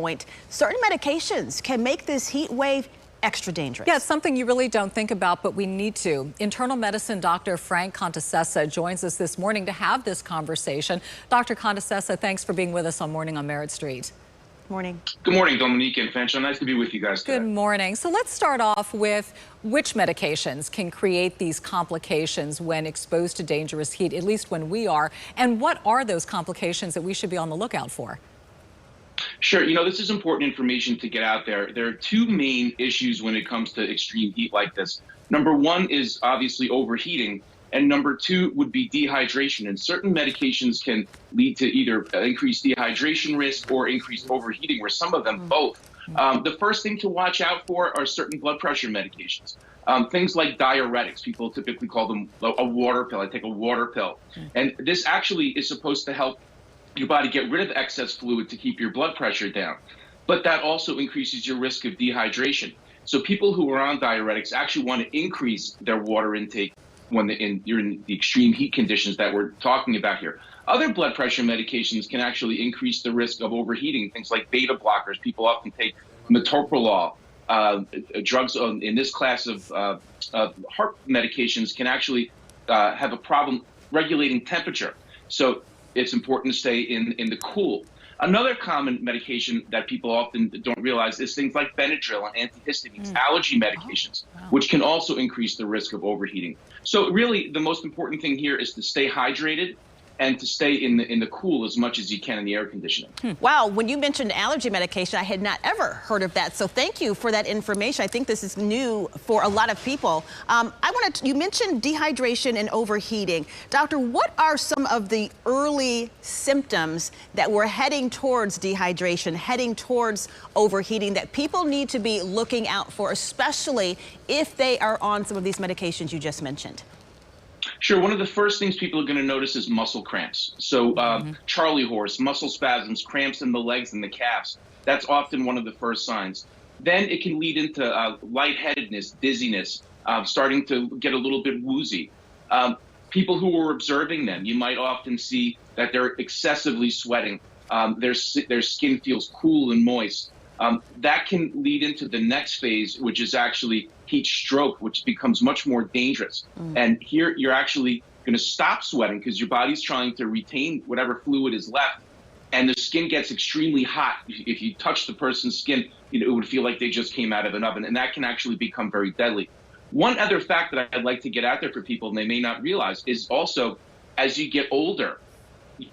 point, certain medications can make this heat wave extra dangerous. Yeah, it's something you really don't think about, but we need to. Internal medicine Dr. Frank Contessessa joins us this morning to have this conversation. Dr. Contessessa, thanks for being with us on Morning on Merritt Street. Morning. Good morning, Dominique and Fanchon. Nice to be with you guys today. Good morning. So let's start off with which medications can create these complications when exposed to dangerous heat, at least when we are, and what are those complications that we should be on the lookout for? Sure. This is important information to get out there. There are two main issues when it comes to extreme heat like this. Number one is obviously overheating, and number two would be dehydration. And certain medications can lead to either increased dehydration risk or increased overheating, or some of them both. The first thing to watch out for are certain blood pressure medications. Things like diuretics. People typically call them a water pill. I take a water pill. And this actually is supposed to help your body get rid of excess fluid to keep your blood pressure down. But that also increases your risk of dehydration. So people who are on diuretics actually want to increase their water intake when you're in the extreme heat conditions that we're talking about here. Other blood pressure medications can actually increase the risk of overheating. Things like beta blockers. People often take metoprolol. Drugs in this class of heart medications can actually have a problem regulating temperature. So it's important to stay in the cool. Another common medication that people often don't realize is things like Benadryl and antihistamines, allergy medications, which can also increase the risk of overheating. So really, the most important thing here is to stay hydrated and to stay in the cool as much as you can in the air conditioning. Wow, when you mentioned allergy medication, I had not ever heard of that. So thank you for that information. I think this is new for a lot of people. You mentioned dehydration and overheating. Doctor, what are some of the early symptoms that we're heading towards dehydration, heading towards overheating, that people need to be looking out for, especially if they are on some of these medications you just mentioned? Sure. One of the first things people are going to notice is muscle cramps. So Charlie horse, muscle spasms, cramps in the legs and the calves. That's often one of the first signs. Then it can lead into lightheadedness, dizziness, starting to get a little bit woozy. People who are observing them, you might often see that they're excessively sweating. Their skin feels cool and moist. That can lead into the next phase, which is actually heat stroke, which becomes much more dangerous. And here you're actually going to stop sweating because your body's trying to retain whatever fluid is left. And the skin gets extremely hot. If you touch the person's skin, it would feel like they just came out of an oven. And that can actually become very deadly. One other fact that I'd like to get out there for people and they may not realize is also as you get older,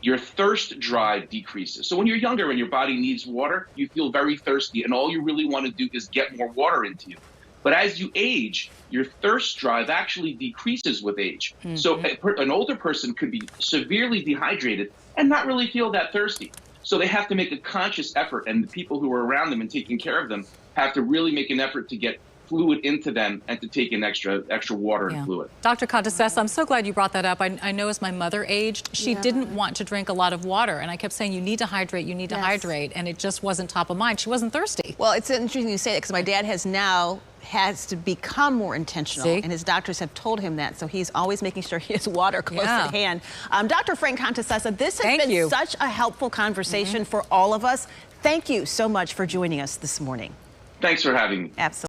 your thirst drive decreases. So when you're younger and your body needs water, you feel very thirsty, and all you really want to do is get more water into you. But as you age, your thirst drive actually decreases with age. So an older person could be severely dehydrated and not really feel that thirsty. So they have to make a conscious effort, and the people who are around them and taking care of them have to really make an effort to get fluid into them and to take in extra water and fluid. Dr. Contessessa, I'm so glad you brought that up. I know as my mother aged, she didn't want to drink a lot of water, and I kept saying, you need to hydrate, you need to hydrate, and it just wasn't top of mind. She wasn't thirsty. Well, it's interesting you say that because my dad has to become more intentional, and his doctors have told him that, so he's always making sure he has water close at hand. Dr. Frank Contessessa, this has been such a helpful conversation for all of us. Thank you so much for joining us this morning. Thanks for having me. Absolutely.